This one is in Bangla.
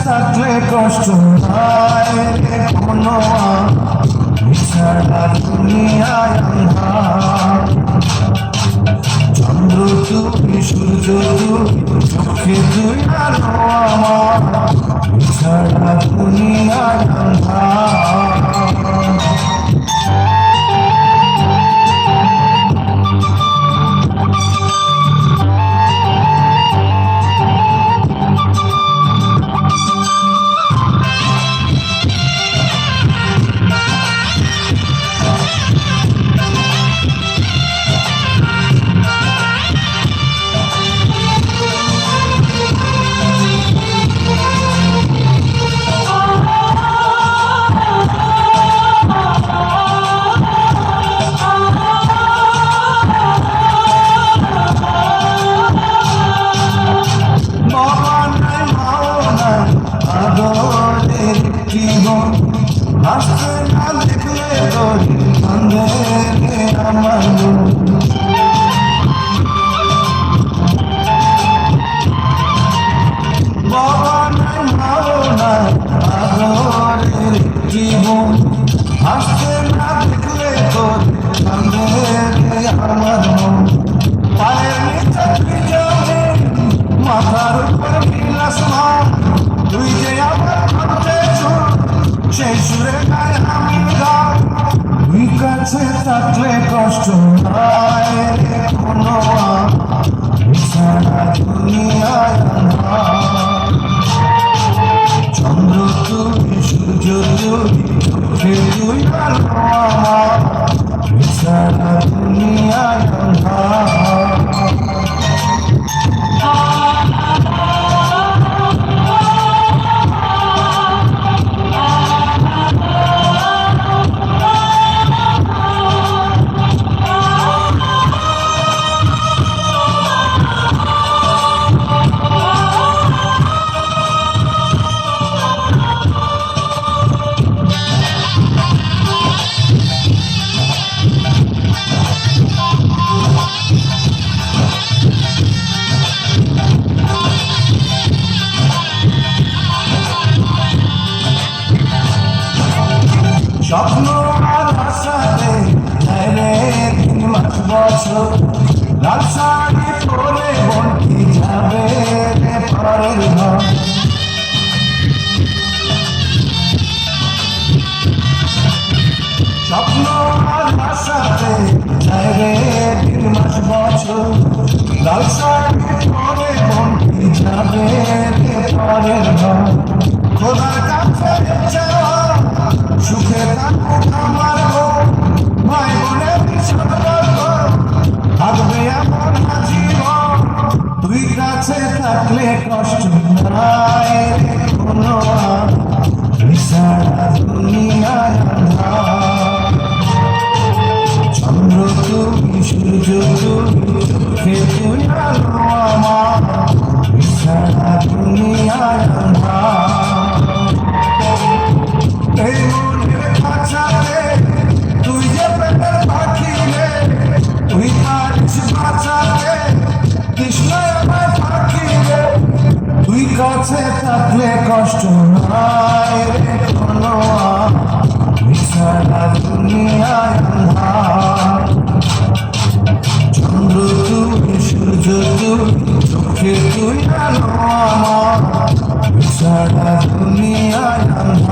থাকলে কষ্ট নাই রে কোনো সারা দুনিয়ায় আন্ধার। চন্দ্র তুমি সূর্য তুমি চোখে তুই আলো আমার সারা দুনিয়ায় আন্ধার। জীবন হাসতে না দেখলে তোর কান্দে আমার বাবা নাই মাও নাই আদরের জীবন হাসতে না দেখলে তোর কান্দে আমার পায়ের নিচে জমি মাথার উপর বিলাস তুই যে আমার সেই সুরে গায়ে আমি গাই তুই কাছে থাকলে কষ্ট নাই রে কোনো সারা দুনিয়ায় আন্ধার। চন্দ্র তুই সূর্য তুই তুই আলো আমার সারা দুনিয়ায় আন্ধার। স্বপ্ন আর আশাতে যায় রে 3 মাস বছর লাল শাড়ি পরে বন্টি যাবে রে পরের ঘর। স্বপ্ন আর আশাতে যায় রে 3 মাস বছর লাল শাড়ি পরে বন্টি যাবে রে পরের ঘর। খোদার কাছে সুখে থাকুক আমার ভাই বোনের সম্পর্ক থাকবে এমন জীবন তুই কাছে থাকলে কষ্ট নাই রে কোনো সারা দুনিয়ায় আন্ধার। চন্দ্র তুমি সূর্য তুমি চোখে তুই আলো আমার সারা দুনিয়ায় আন্ধার। এই মনের খাঁচাতে তুই যে পেটের পাখি রে তুই পারিস বাঁচাতে কৃষ্ণ আমার পাখি রে তুই কাছে থাকলে কষ্ট নাই রে কোনো সারা দুনিয়ায় আন্ধার। চন্দ্র তুই সূর্য তুই চোখে তুই আলো আমার সারা দুনিয়ায় আন্ধার।